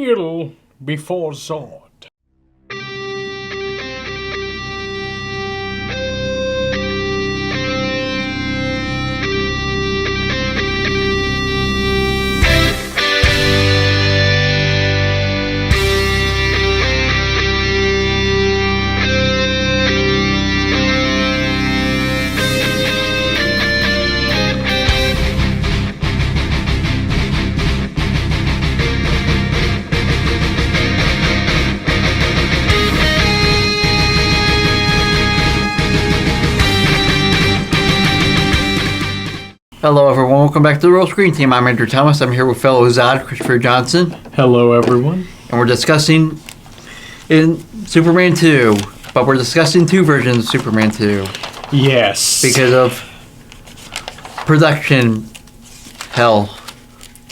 Kneel before Zod. Hello everyone, welcome back to the Roll Screen Team. I'm Andrew Thomas. I'm here with fellow Zod, Christopher Johnson. Hello everyone. And we're discussing in Superman 2, but we're discussing two versions of Superman 2. Yes. Because of production hell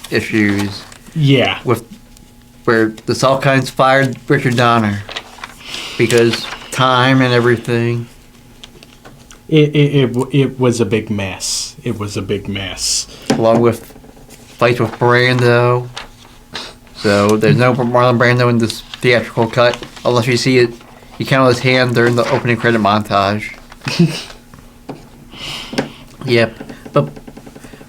issues. Yeah. Where the Salkinds fired Richard Donner because time and everything. It was a big mess. It was a big mess. Along with fights with Brando. So there's no Marlon Brando in this theatrical cut, unless you see it. You count his hand during the opening credit montage. Yep. But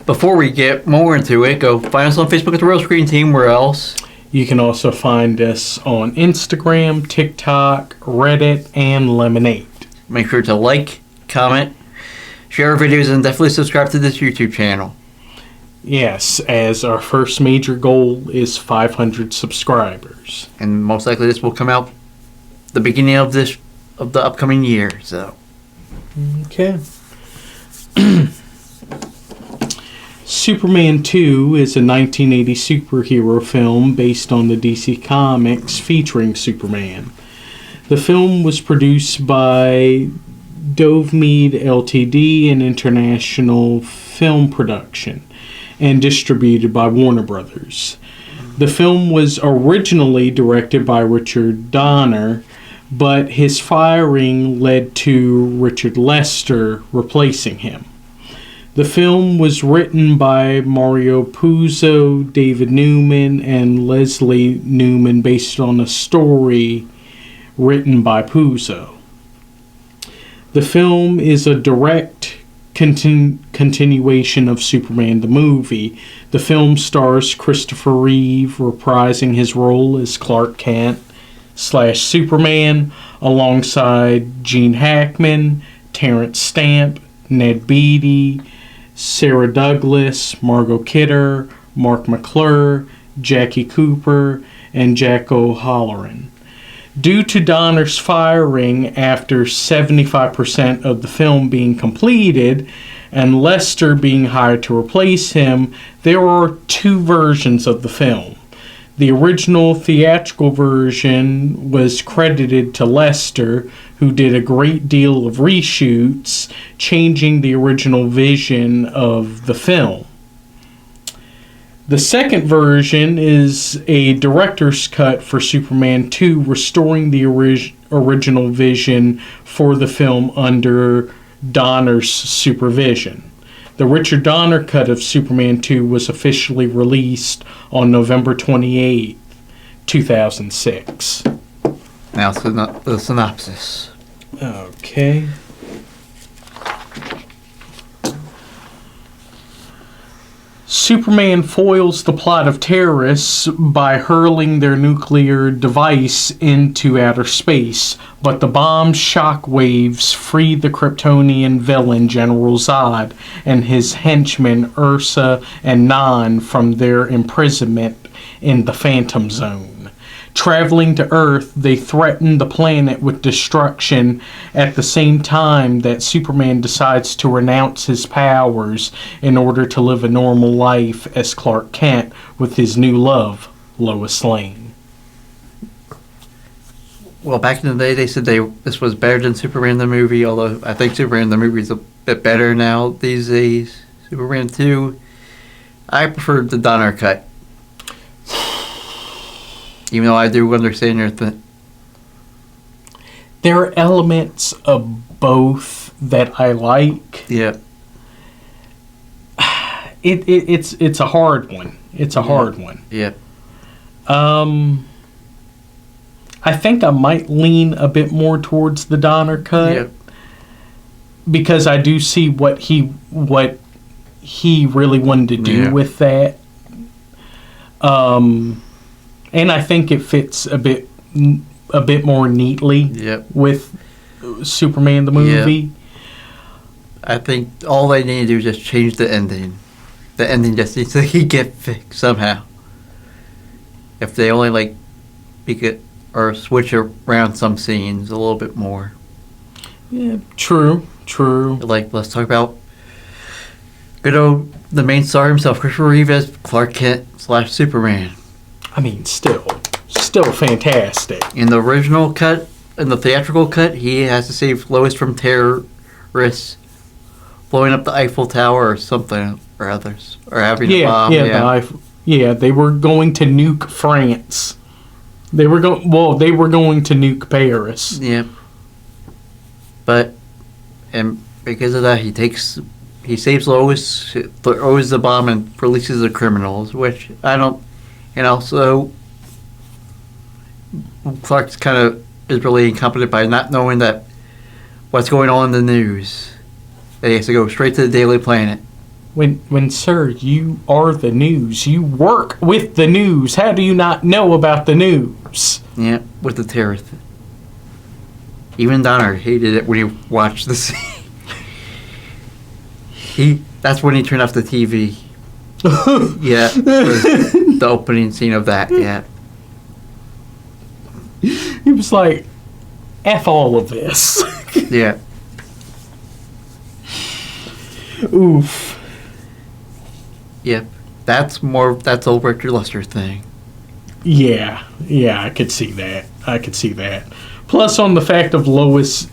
before we get more into it, go find us on Facebook at the Real Screen Team. Where else? You can also find us on Instagram, TikTok, Reddit, and Lemonade. Make sure to like, comment, share our videos, and definitely subscribe to this YouTube channel. Yes, as our first major goal is 500 subscribers. And most likely this will come out the beginning of the upcoming year. So. Okay. Superman 2 is a 1980 superhero film based on the DC Comics featuring Superman. The film was produced by Dovemead Ltd, an international film production, and distributed by Warner Brothers. The film was originally directed by Richard Donner, but his firing led to Richard Lester replacing him. The film was written by Mario Puzo, David Newman, and Leslie Newman based on a story written by Puzo. The film is a direct continuation of Superman the movie. The film stars Christopher Reeve reprising his role as Clark Kent / Superman alongside Gene Hackman, Terence Stamp, Ned Beatty, Sarah Douglas, Margot Kidder, Marc McClure, Jackie Cooper, and Jack O'Halloran. Due to Donner's firing after 75% of the film being completed and Lester being hired to replace him, there are two versions of the film. The original theatrical version was credited to Lester, who did a great deal of reshoots, changing the original vision of the film. The second version is a director's cut for Superman 2, restoring the original vision for the film under Donner's supervision. The Richard Donner cut of Superman 2 was officially released on November 28, 2006. Now, the synopsis. Okay. Superman foils the plot of terrorists by hurling their nuclear device into outer space, but the bomb's shockwaves free the Kryptonian villain General Zod and his henchmen Ursa and Nan from their imprisonment in the Phantom Zone. Traveling to Earth, they threaten the planet with destruction at the same time that Superman decides to renounce his powers in order to live a normal life as Clark Kent with his new love, Lois Lane. Well, back in the day, they said this was better than Superman the movie, although I think Superman the movie is a bit better now these days. Superman 2, I prefer the Donner cut. Even though I do understand your thing. There are elements of both that I like. Yeah. It's a hard one. It's a hard one. Yeah. I think I might lean a bit more towards the Donner cut. Yep. Because I do see what he really wanted to do with that. And I think it fits a bit more neatly with Superman the movie. Yep. I think all they need to do is just change the ending. The ending just needs to get fixed somehow. If they only or switch around some scenes a little bit more. Yeah, true. Let's talk about the main star himself, Christopher Reeve as Clark Kent / Superman. I mean, still fantastic. In the original cut, in the theatrical cut, he has to save Lois from terrorists blowing up the Eiffel Tower or something or others, or having a bomb. They were going to nuke France. They were going to nuke Paris. Yeah. And because of that, he saves Lois, throws the bomb, and releases the criminals, which I don't. And also, Clark's kind of is really incompetent by not knowing that what's going on in the news. He has to go straight to the Daily Planet. When sir, you are the news. You work with the news. How do you not know about the news? Yeah, with the terrorist. Even Donner hated it when he watched the scene. That's when he turned off the TV. Yeah, the opening scene of that, yeah. He was like, F all of this. Yeah. Oof. Yep. That's old Richard Lester thing. Yeah, I could see that. Plus on the fact of Lois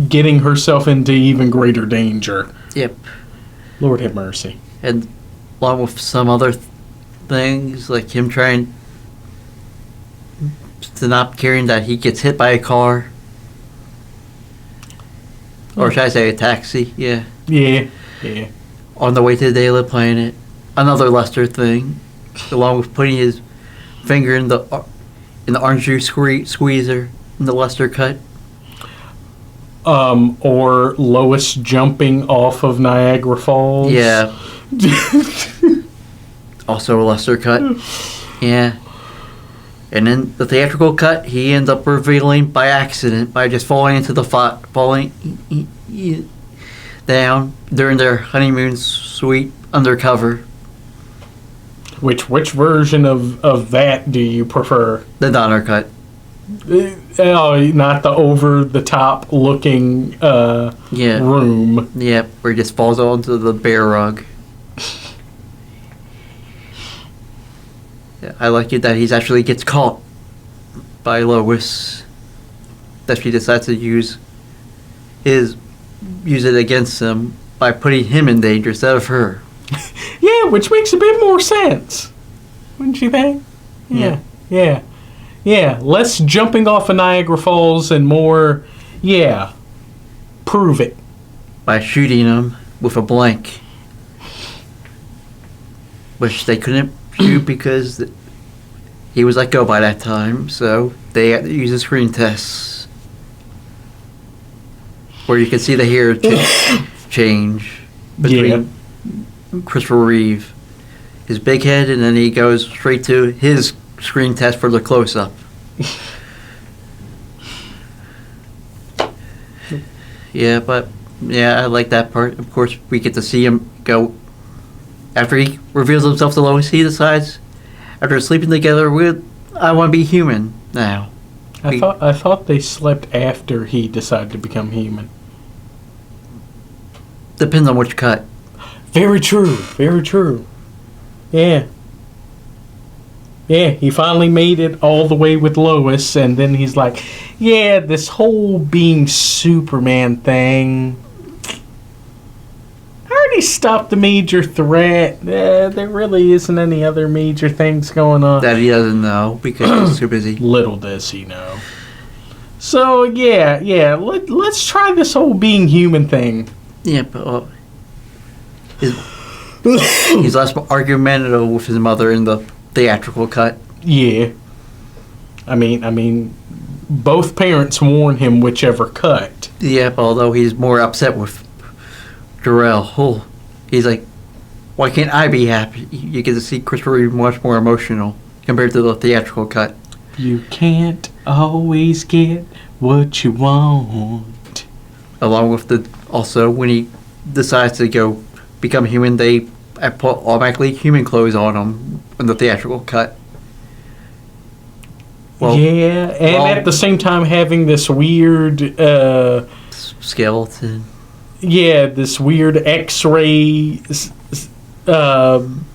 getting herself into even greater danger. Yep. Lord have mercy. And along with some other things, like him trying to not caring that he gets hit by a car. Or should I say a taxi? Yeah. Yeah. On the way to the Daily Planet. Another Lester thing. Along with putting his finger in the orange juice squeezer in the Lester cut. Or Lois jumping off of Niagara Falls. Yeah. Also a Lester cut. Yeah. And in the theatrical cut, he ends up revealing by accident, by just falling into the falling down during their honeymoon suite undercover. Which version of that do you prefer? The Donner cut. Oh, not the over-the-top looking room. Yep, where he just falls onto the bear rug. Yeah, I like it that he actually gets caught by Lois. That she decides to use it against him by putting him in danger instead of her. Yeah, which makes a bit more sense. Wouldn't you think? Yeah. Less jumping off of Niagara Falls and more, prove it. By shooting him with a blank. Which they couldn't shoot because he was let go by that time, so they had to use a screen test. Where you can see the hair change between Christopher Reeve, his big head, and then he goes straight to his screen test for the close-up. I like that part. Of course, we get to see him go. After he reveals himself to Lois, he decides, after sleeping together, I want to be human now. I thought they slept after he decided to become human. Depends on which cut. Very true. Yeah, he finally made it all the way with Lois, and then he's like, this whole being Superman thing, I already stopped the major threat. There really isn't any other major things going on. That he doesn't know because he's too busy. Little does he know. So, let's try this whole being human thing. Yeah, but he's less argumentative with his mother in the theatrical cut. Yeah. I mean, both parents warn him whichever cut. Yep, although he's more upset with Jor-El. Oh, he's like, why can't I be happy? You get to see Christopher Reeve much more emotional compared to the theatrical cut. You can't always get what you want. Along with also when he decides to go become human, they put automatically human clothes on him in the theatrical cut. Well, yeah, and at the same time having this weird skeleton. Yeah, this weird X-ray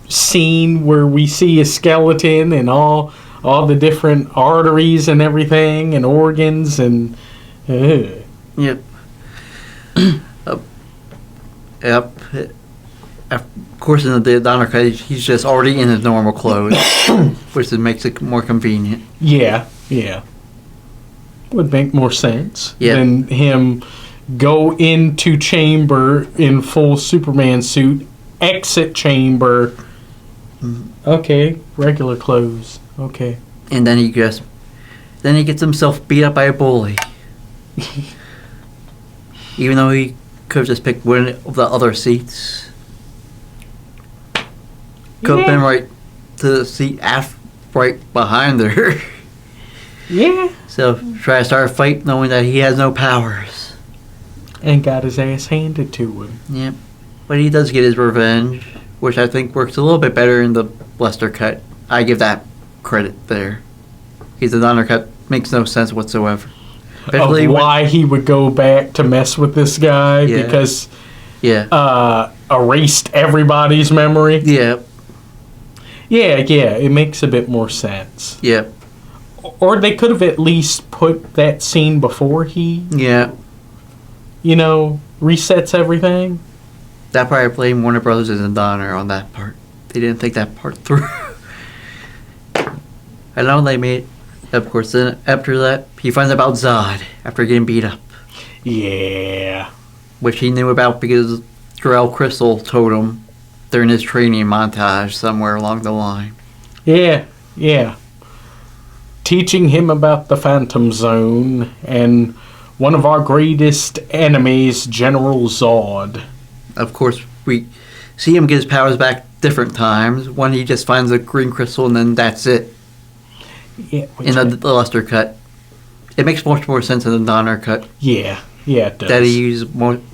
scene where we see a skeleton and all the different arteries and everything and organs and. Yep. Yep. Of course, in the Donner cut, he's just already in his normal clothes, which makes it more convenient. Yeah. Would make more sense than him go into chamber in full Superman suit, exit chamber. Okay, regular clothes. Okay. And then he gets himself beat up by a bully. Even though he could have just picked one of the other seats. Could have been right to the seat right behind her. Yeah. So try to start a fight knowing that he has no powers. And got his ass handed to him. Yep. But he does get his revenge, which I think works a little bit better in the Lester cut. I give that credit there. Because the Donner cut makes no sense whatsoever. Especially of why he would go back to mess with this guy because erased everybody's memory. Yeah. Yeah, it makes a bit more sense. Yep. Or they could have at least put that scene before he, resets everything. That probably blame Warner Brothers and Donner on that part. They didn't think that part through. I know they made, of course, then after that, he finds out about Zod after getting beat up. Yeah. Which he knew about because Jor-El Crystal told him during his training montage somewhere along the line. Yeah. Teaching him about the Phantom Zone and one of our greatest enemies, General Zod. Of course, we see him get his powers back different times. One, he just finds a green crystal and then that's it. Yeah, in the Lester cut. It makes much more sense in the Donner cut. Yeah, it does. That he used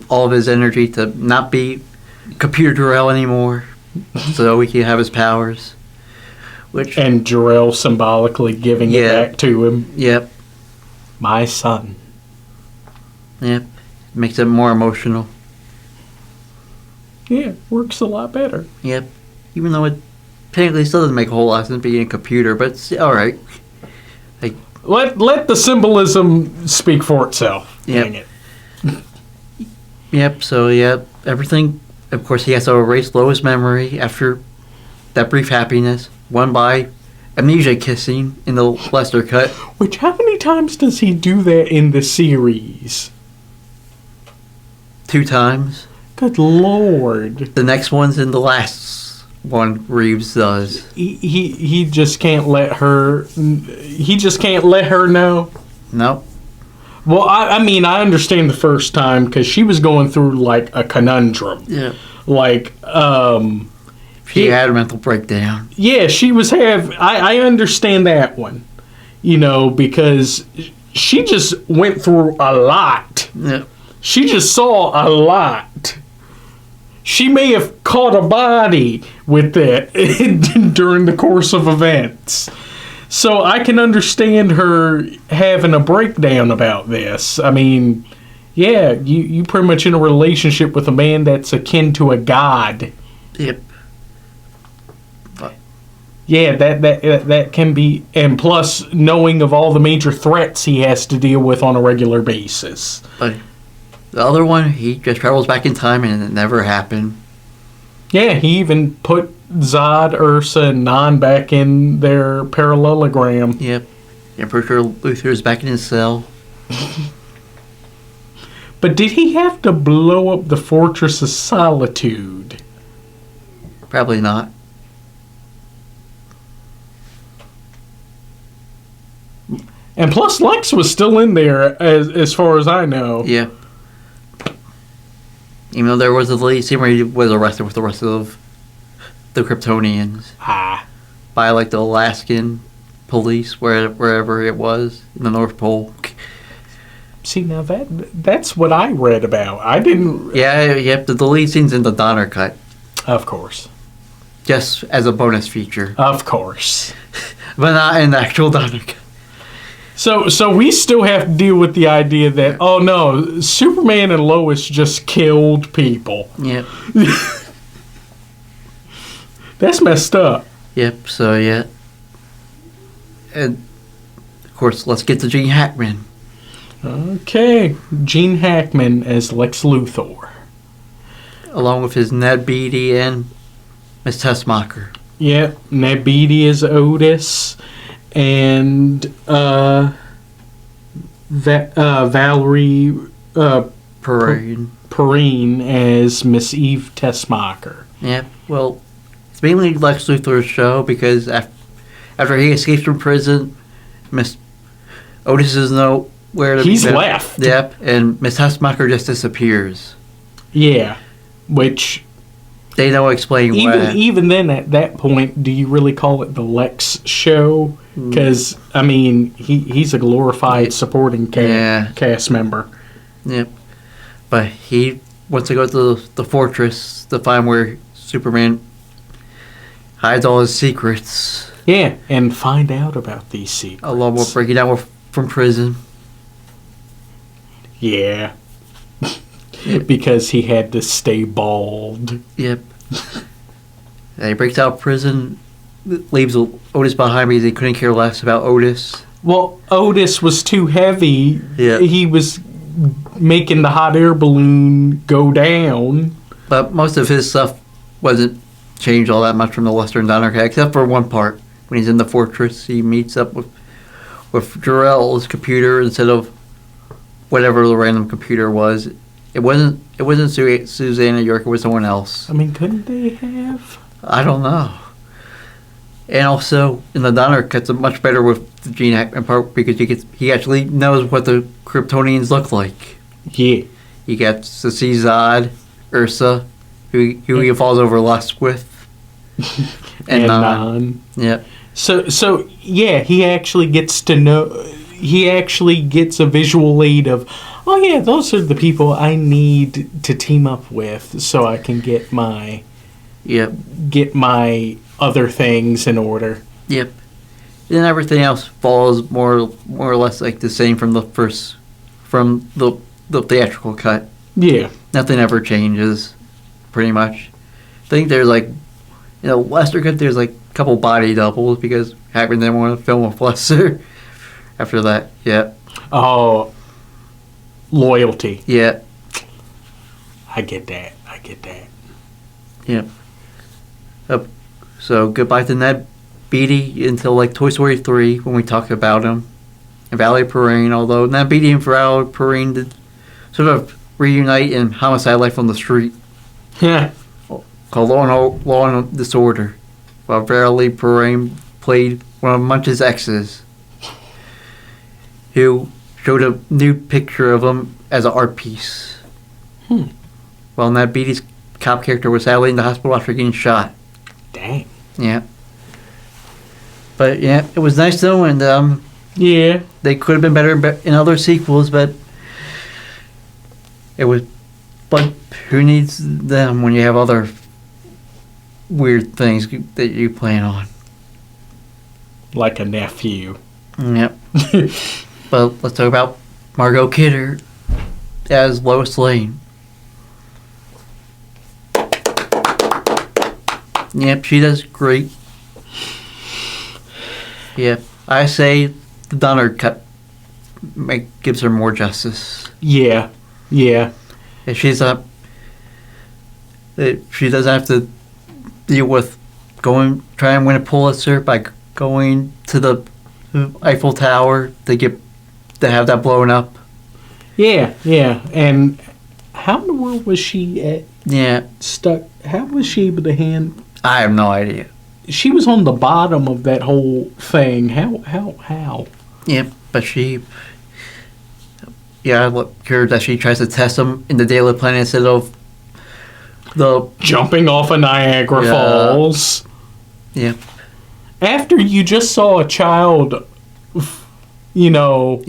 all of his energy to not be computer Jor-El anymore, so he can have his powers. And Jor-El symbolically giving it back to him. Yep. My son. Yep. Makes it more emotional. Yeah, works a lot better. Yep. Even though it technically still doesn't make a whole lot of sense being a computer, but it's alright. Let the symbolism speak for itself. Yep. Dang it. Yep, so everything, of course he has to erase Lois' memory after that brief happiness, won by amnesia kissing in the Lester cut. Which, how many times does he do that in the series? 2 times. Good Lord. The next one's in the last one Reeves does. He just can't let her. He just can't let her know. Nope. Well, I mean, I understand the first time because she was going through like a conundrum. Yeah. Like, she had a mental breakdown. Yeah, she was I understand that one. Because she just went through a lot. Yeah. She just saw a lot. She may have caught a body with that during the course of events. So I can understand her having a breakdown about this. I mean, yeah, you pretty much in a relationship with a man that's akin to a god. Yep. Yeah, that can be, and plus knowing of all the major threats he has to deal with on a regular basis. But the other one, he just travels back in time and it never happened. Yeah, he even put Zod, Ursa, and Non back in their parallelogram. Yep. I'm pretty sure Luthor's back in his cell. But did he have to blow up the Fortress of Solitude? Probably not. And plus, Lex was still in there, as far as I know. Yeah. Even though there was a deleted scene where he was arrested with the rest of the Kryptonians. By, like, the Alaskan police, wherever it was, in the North Pole. See, now that's what I read about. I didn't... Yeah, the deleted scene's in the Donner Cut. Of course. Just as a bonus feature. Of course. But not in the actual Donner Cut. So we still have to deal with the idea that, oh no, Superman and Lois just killed people. Yep. That's messed up. Yep, so yeah. And, of course, let's get to Gene Hackman. Okay. Gene Hackman as Lex Luthor. Along with his Ned Beatty and Miss Tessmacher. Yep, Ned Beatty is Otis. And Valerie Perrine as Miss Eve Tessmacher. Yeah, well, it's mainly Lex Luthor's show because after he escapes from prison, Miss Otis is nowhere to be found. He's left. Yep, and Miss Tessmacher just disappears. Yeah, which... They don't explain why. Even then, at that point, do you really call it the Lex show? Because, I mean, he's a glorified supporting cast member. Yep. But he wants to go to the fortress to find where Superman hides all his secrets. Yeah, and find out about these secrets. Along with breaking out from prison. Yeah. Because he had to stay bald. Yep. He breaks out of prison, leaves Otis behind because he couldn't care less about Otis. Well, Otis was too heavy. Yeah. He was making the hot air balloon go down. But most of his stuff wasn't changed all that much from the Western Donner Cut, except for one part. When he's in the fortress, he meets up with Jor-El's computer instead of whatever the random computer was. It wasn't Susannah York, it was someone else. I mean, couldn't they have? I don't know. And also, in the Donner Cuts, it's much better with the Gene Hackman part because he actually knows what the Kryptonians look like. Yeah. He gets to see Zod, Ursa, who he falls over lust with. and Non. Yep. So yeah, he actually gets to know. He actually gets a visual aid of, oh yeah, those are the people I need to team up with so I can get my other things in order. Yep. And everything else follows more or less like the same from the theatrical cut. Yeah. Nothing ever changes, pretty much. I think there's Lester cut, there's a couple body doubles because Hackman didn't want to film with Lester. After that, yeah. Oh, loyalty. Yeah. I get that. Yeah. So goodbye to Ned Beatty until Toy Story 3 when we talk about him. And Valerie Perrine, although Ned Beatty and Valerie Perrine did sort of reunite in Homicide: Life on the Street. Yeah. Called Law and Disorder. While Valerie Perrine played one of Munch's exes, who showed a new picture of him as an art piece. Well, Ned Beatty's cop character was sadly in the hospital after getting shot. Dang. Yeah. But yeah, it was nice though, and yeah, they could have been better in other sequels, but it was. But who needs them when you have other weird things that you plan on? Like a nephew. Yep. But let's talk about Margot Kidder as Lois Lane. Yep, she does great. Yep, I say the Donner Cut gives her more justice. Yeah. If she doesn't have to deal with try and win a Pulitzer by going to the Eiffel Tower to have that blown up. Yeah. And how in the world was she stuck? How was she able to I have no idea. She was on the bottom of that whole thing. How? Yeah, but she... Yeah, I heard that she tries to test him in the Daily Planet instead of the... Jumping off of Niagara Falls. Yeah. After you just saw a child, you know,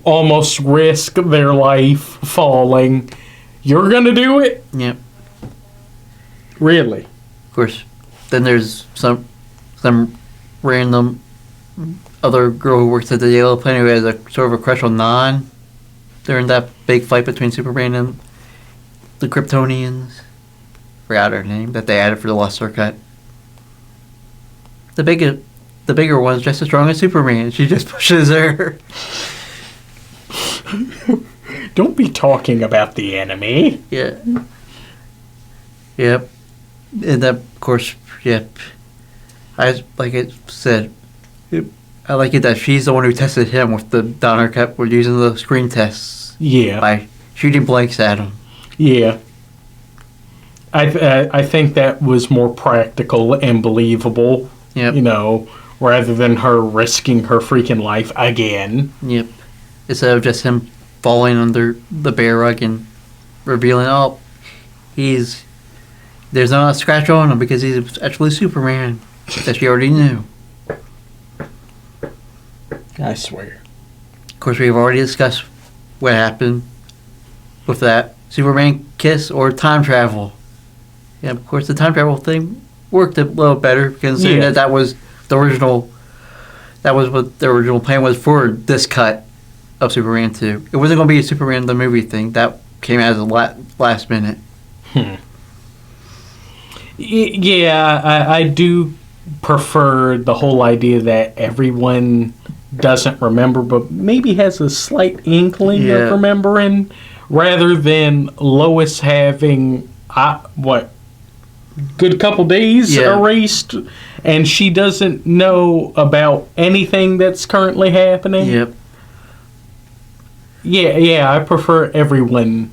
almost risk their life falling, you're going to do it? Yeah. Really? Of course. Then there's some random other girl who works at the Daily Planet who has a sort of a crush on Non during that big fight between Superman and the Kryptonians. Forgot her name that they added for the Luthor cut. The bigger one's just as strong as Superman. She just pushes her. Don't be talking about the enemy. Yeah. Yep. And of course, yep. Like it said, I like it that she's the one who tested him with the Donner Cut. We're using the screen tests. Yeah. By shooting blanks at him. Yeah. I think that was more practical and believable. Yep. You know, rather than her risking her freaking life again. Yep. Instead of just him falling under the bear rug and revealing, there's not a scratch on him because he's actually Superman that she already knew. I swear. Of course, we've already discussed what happened with that Superman kiss or time travel. Yeah, of course, the time travel thing worked a little better considering that was the original. That was what the original plan was for this cut of Superman 2. It wasn't going to be a Superman the movie thing. That came out as a last minute. Yeah, I do prefer the whole idea that everyone doesn't remember, but maybe has a slight inkling of remembering, rather than Lois having good couple days erased, and she doesn't know about anything that's currently happening. Yep. Yeah, I prefer everyone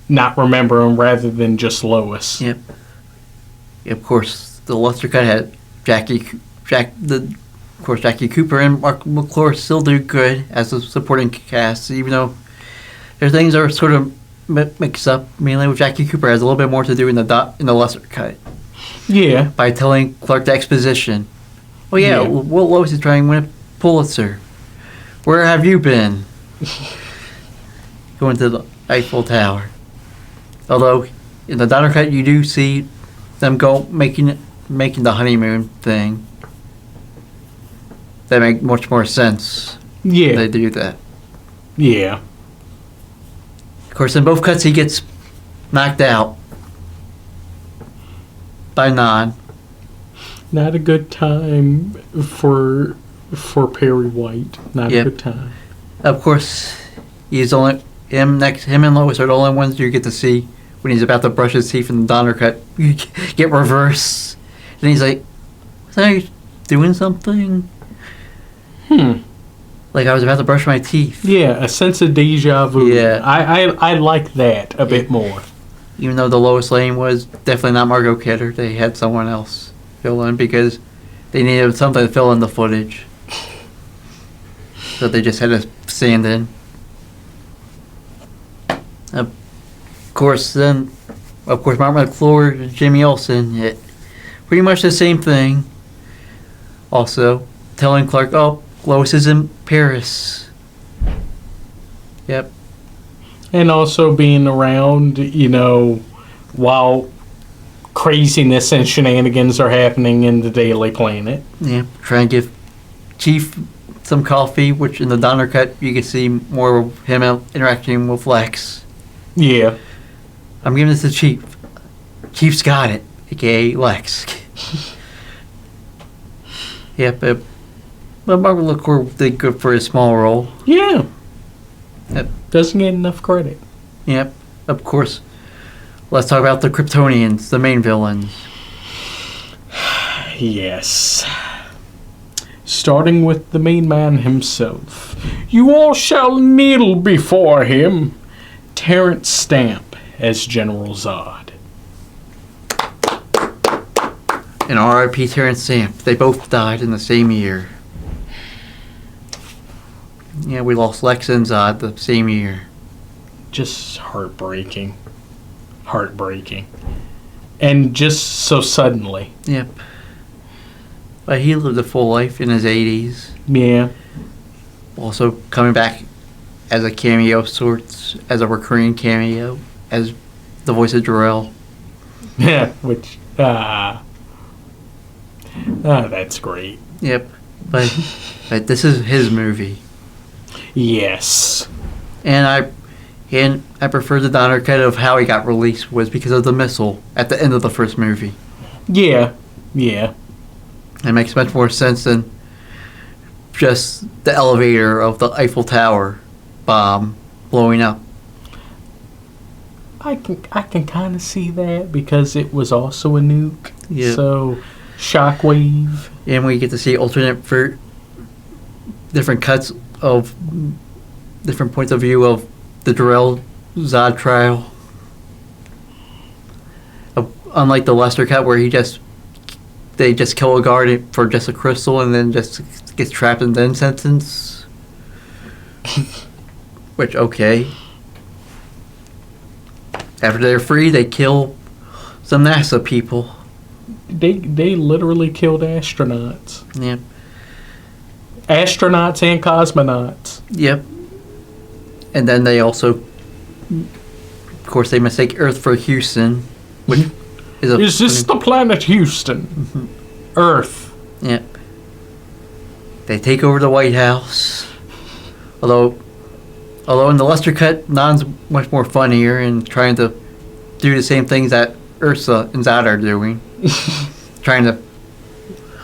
not remembering rather than just Lois. Yep. Of course, the Luthor cut had Jackie Cooper and Marc McClure still do good as a supporting cast, even though their things are sort of mixed up. Mainly with Jackie Cooper has a little bit more to do in the Luthor cut. Yeah. By telling Clark the exposition. Oh yeah, well, Lois is trying to win a Pulitzer. Where have you been? Going to the Eiffel Tower. Although in the Donner cut you do see them making the honeymoon thing. That make much more sense. Yeah. They do that. Yeah. Of course, in both cuts he gets knocked out by Non. Not a good time for Perry White. Not a good time. Of course, him and Lois are the only ones you get to see when he's about to brush his teeth in the Donner cut. You get reverse. And he's like, "Was I doing something?" Like I was about to brush my teeth. Yeah, a sense of deja vu. Yeah. I like that a bit more. Even though the Lois Lane was definitely not Margot Kidder, they had someone else fill in because they needed something to fill in the footage. So they just had to stand in. Of course, Mark McClure and Jimmy Olsen, pretty much the same thing. Also, telling Clark, Lois is in Paris. Yep. And also being around, while craziness and shenanigans are happening in the Daily Planet. Yeah, trying to give Chief some coffee, which in the Donner cut you can see more of him interacting with Lex. Yeah. I'm giving this to Chief. Chief's got it, aka Lex. Yep, but Mark McClure did good for his small role. Yeah. Yep. Doesn't get enough credit. Yep, of course. Let's talk about the Kryptonians, the main villains. Yes. Starting with the main man himself. You all shall kneel before him. Terence Stamp as General Zod. And R.I.P. Terence Stamp. They both died in the same year. Yeah, we lost Lex and Zod the same year. Just heartbreaking. Heartbreaking. And just so suddenly. Yep. But he lived a full life in his 80s. Yeah. Also coming back as a cameo of sorts, as a recurring cameo, as the voice of Jor-El. Yeah, which, that's great. Yep. But this is his movie. Yes. And I prefer the Donner cut of how he got released was because of the missile at the end of the first movie. Yeah. Yeah. It makes much more sense than just the elevator of the Eiffel Tower bomb blowing up. I can kind of see that because it was also a nuke. Yeah. So, shockwave. And we get to see alternate for different cuts of different points of view of the Jor-El Zod trial. Unlike the Lester cut where they just kill a guard for just a crystal and then just gets trapped and then sentenced. Which, okay. After they're free, they kill some NASA people. They literally killed astronauts. Yep. Astronauts and cosmonauts. Yep. And then they also, of course, they mistake Earth for Houston, which is this the planet Houston? Mm-hmm. Earth. Yep. They take over the White House. Although in the Lester cut, Non's much more funnier and trying to do the same things that Ursa and Zod are doing. Trying to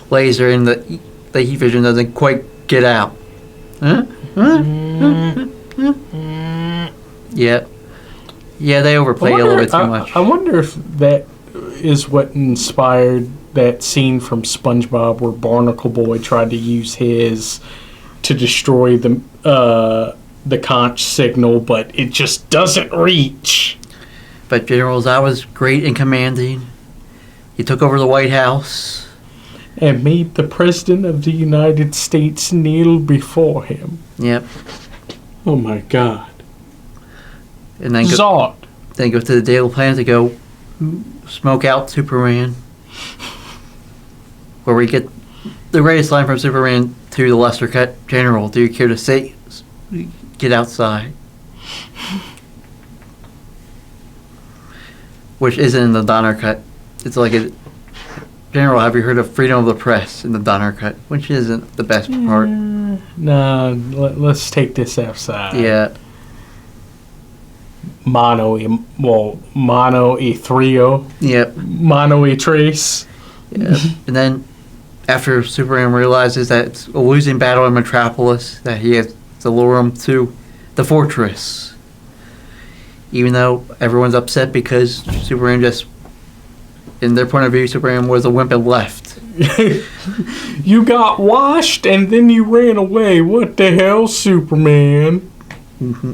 laser and the heat vision doesn't quite get out. Huh? Yeah. Yeah, they overplayed a little bit too much. I wonder if that is what inspired that scene from SpongeBob where Barnacle Boy tried to use his to destroy the conch signal, but it just doesn't reach. But General Zod was great and commanding. He took over the White House. And made the President of the United States kneel before him. Yep. Oh my God. And then Zod. Then go to the Daily Planet to go smoke out Superman. Where we get the greatest line from Superman to the Lester cut. General, do you care to say, get outside? Which isn't in the Donner cut. It's like a General, have you heard of freedom of the press in the Donner cut? Which isn't the best part. No, let's take this outside. Yeah. Mono e trio. Yep. Mono e trace. Yep. And then after Superman realizes that it's a losing battle in Metropolis, that he has to lure him to the fortress. Even though everyone's upset because Superman just, in their point of view, Superman was a wimp and left. You got washed and then you ran away. What the hell, Superman? Mm-hmm.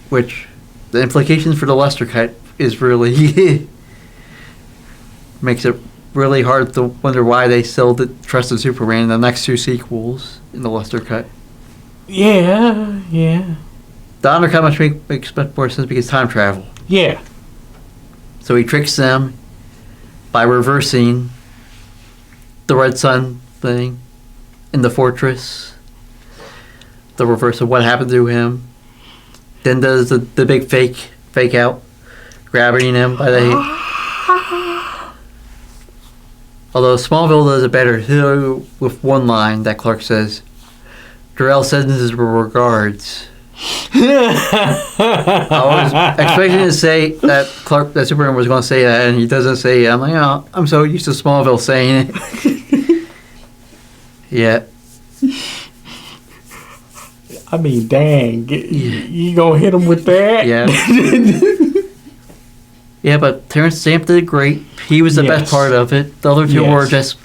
Which, the implications for the Lester cut is really makes it really hard to wonder why they still trusted Superman in the next two sequels in the Lester cut. Yeah. The Donner cut makes much more sense because time travel. Yeah. So he tricks them by reversing the Red Sun thing in the fortress. The reverse of what happened to him. Then does the big fake out, grabbing him by the head. Although Smallville does it better too, with one line that Clark says, Jor-El sends his regards. I was expecting to say that Superman was going to say that, and he doesn't say it. I'm like, oh, I'm so used to Smallville saying it. Yeah. I mean, dang. You gonna hit him with that? Yeah. Yeah, but Terence Stamp did great. He was the best part of it. The other two were just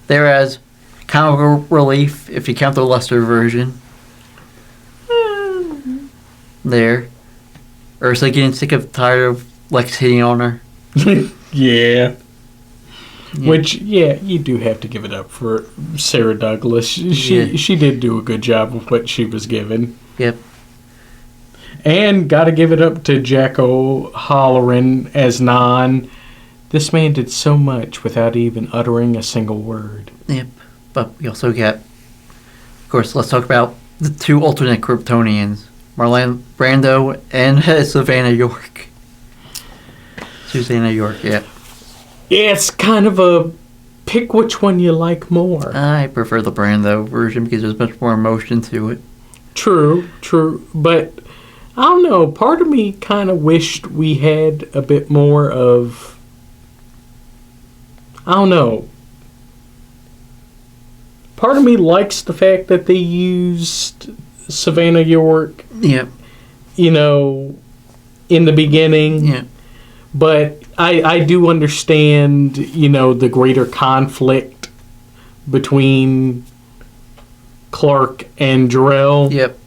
there as kind of a relief, if you count the Lester version. There. Ursa getting sick of tired of Lex hitting on her. Yeah. Which, you do have to give it up for Sarah Douglas. She did do a good job with what she was given. Yep. And got to give it up to Jack O'Halloran as Non. This man did so much without even uttering a single word. Yep. But we also got, of course, let's talk about the two alternate Kryptonians, Marlon Brando and Susannah York. Susannah York, yeah. Yeah, it's kind of a pick which one you like more. I prefer the Brando version because there's much more emotion to it. True. But I don't know. Part of me kind of wished we had a bit more of, I don't know. Part of me likes the fact that they used Susannah York. Yep. In the beginning. Yeah. But I do understand, the greater conflict between Clark and Jor-El. Yep.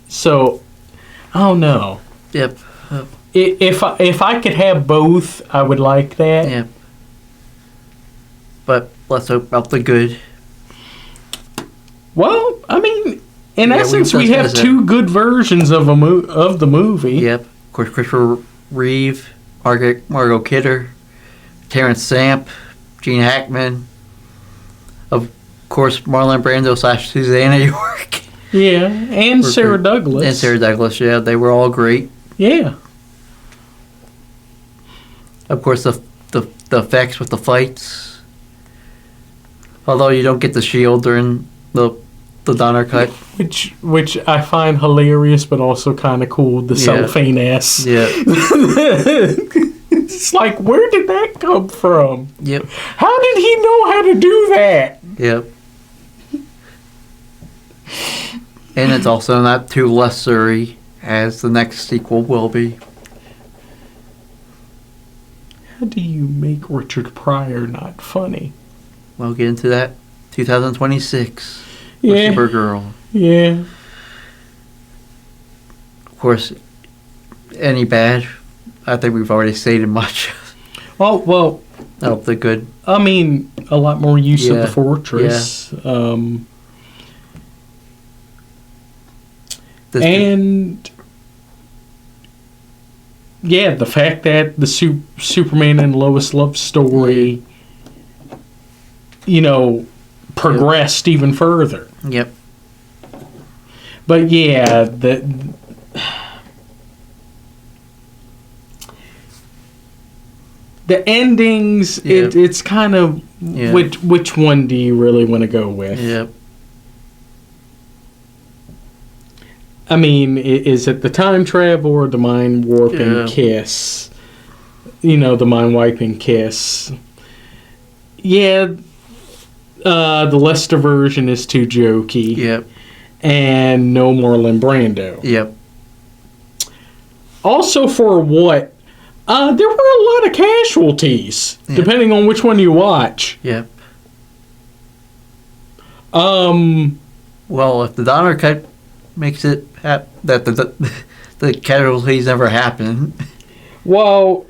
So, I don't know. Yep. If I could have both, I would like that. Yep. But let's hope about the good. Well, I mean, in essence, we have two good versions of of the movie. Yep. Of course, Christopher Reeve, Margot Kidder, Terence Samp, Gene Hackman. Of course, Marlon Brando / Susannah York. Yeah, and Sarah Douglas. And Sarah Douglas, yeah. They were all great. Yeah. Of course, the effects with the fights. Although you don't get the shield during the Donner cut. Which I find hilarious, but also kind of cool. The cellophane ass. Yeah. It's like, where did that come from? Yep. How did he know how to do that? Yep. And it's also not too lessery as the next sequel will be. How do you make Richard Pryor not funny? We'll get into that. 2026. Yeah. Supergirl. Yeah. Of course, any bad? I think we've already stated much. Oh, well. Oh, the good. I mean, a lot more use of the Fortress. Yeah. And the fact that the Superman and Lois love story, progressed even further. Yep. But the endings, it's kind of which one do you really want to go with? Yep. I mean, is it the time travel or the mind warping kiss? The mind wiping kiss. Yeah, the Lester version is too jokey. Yep. And no Marlon Brando. Yep. Also, for what? There were a lot of casualties, depending on which one you watch. Yep. Well, if the Donner cut makes it that the casualties never happen. Well,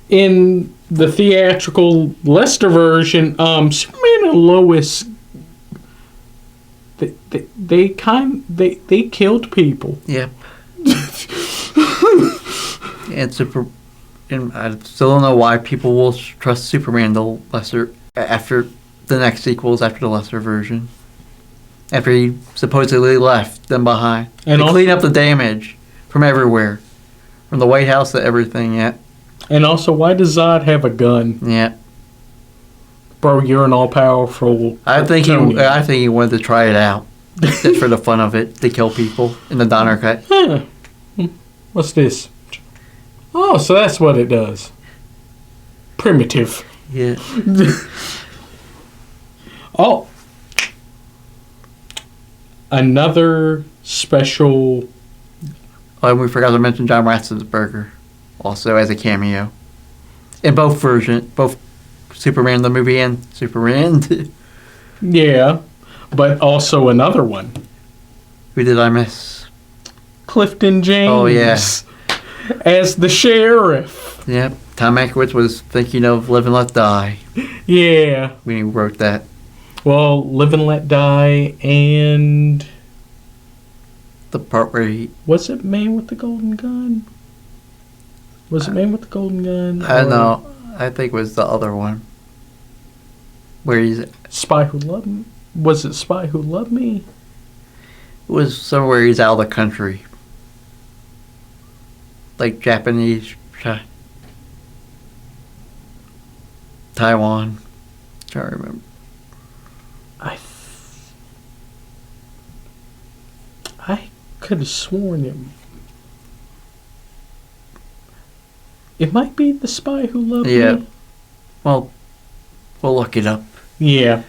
in the theatrical Lester version, Superman and Lois, they killed people. Yep. And I still don't know why people will trust Superman the Lesser after the next sequels after the Lesser version. After he supposedly left them behind. And clean up the damage from everywhere. From the White House to everything, And also, why does Zod have a gun? Yeah. Bro, you're an all-powerful I think he wanted to try it out. Just for the fun of it, to kill people in the Donner cut. Huh. What's this? Oh, so that's what it does. Primitive. Yeah. Oh. Another special... Oh, and we forgot to mention John Ratzenberger also as a cameo. In both versions, both Superman the movie and Superman. Yeah, but also another one. Who did I miss? Clifton James. Oh, yeah. As the sheriff. Yep. Tom Aykroyd was thinking of Live and Let Die Yeah. when he wrote that. Well, Live and Let Die and... The part where he... Was it Man with the Golden Gun? Was it Man with the Golden Gun? I don't know. I think it was the other one. Where he's... Spy Who Loved Me? Was it Spy Who Loved Me? It was somewhere he's out of the country. Like Japanese... Taiwan. Trying to remember. I could have sworn it might be The Spy Who Loved Me. Well, we'll look it up. Yeah.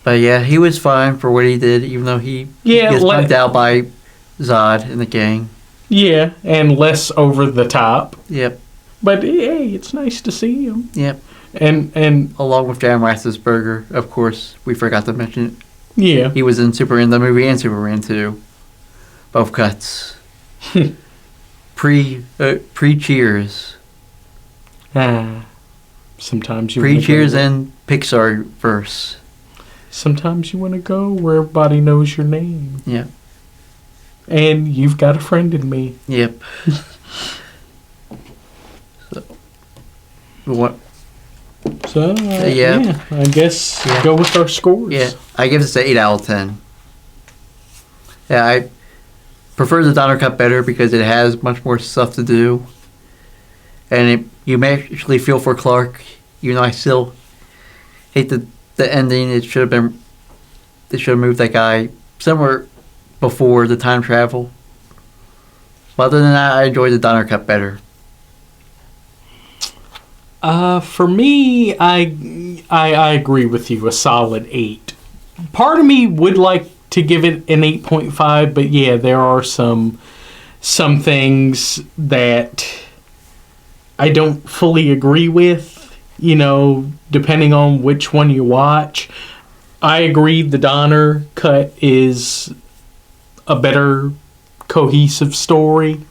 But yeah, he was fine for what he did, even though he gets punked out by Zod and the gang. Yeah, and less over the top. Yep. But hey, it's nice to see him. Yep. And along with Jan Rathsberger, of course, we forgot to mention it. Yeah. He was in Superman the movie and Superman 2. Both cuts. Pre-Cheers. Sometimes you Pre-Cheers and Pixar verse. Sometimes you want to go where everybody knows your name. Yeah. And you've got a friend in me. Yep. Yeah, I guess go with our scores. Yeah, I give this an 8 out of 10. Yeah, I prefer the Donner Cut better because it has much more stuff to do. And you may actually feel for Clark, even though I still hate the ending. It should have been... They should have moved that guy somewhere before the time travel. But other than that, I enjoyed the Donner Cut better. For me, I agree with you. A solid 8. Part of me would like to give it an 8.5, but yeah, there are some things that I don't fully agree with, you know, depending on which one you watch. I agree the Donner Cut is a better cohesive story.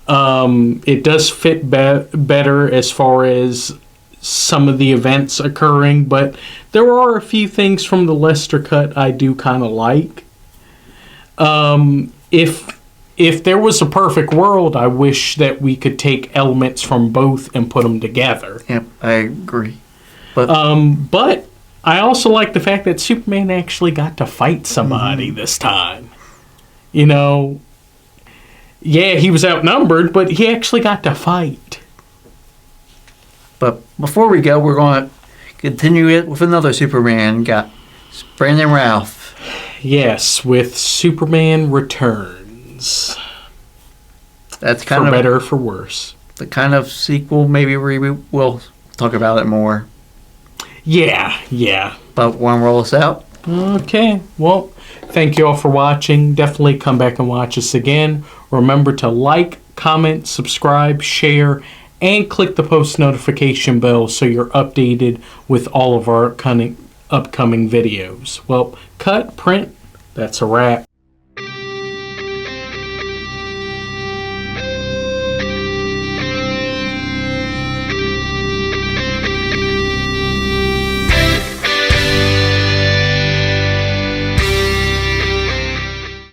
It does fit better as far as some of the events occurring, but there are a few things from the Lester Cut I do kind of like. If there was a perfect world, I wish that we could take elements from both and put them together. Yep, I agree. But I also like the fact that Superman actually got to fight somebody this time. You know, yeah, he was outnumbered, but he actually got to fight. But before we go, we're going to continue it with another Superman. Got Brandon Routh. Yes, with Superman Returns. That's kind for of better or for worse. The kind of sequel, maybe we'll talk about it more. Yeah. But want to roll us out? Okay, well, thank you all for watching. Definitely come back and watch us again. Remember to like, comment, subscribe, share, and click the post notification bell so you're updated with all of our upcoming videos. Well, cut, print, that's a wrap.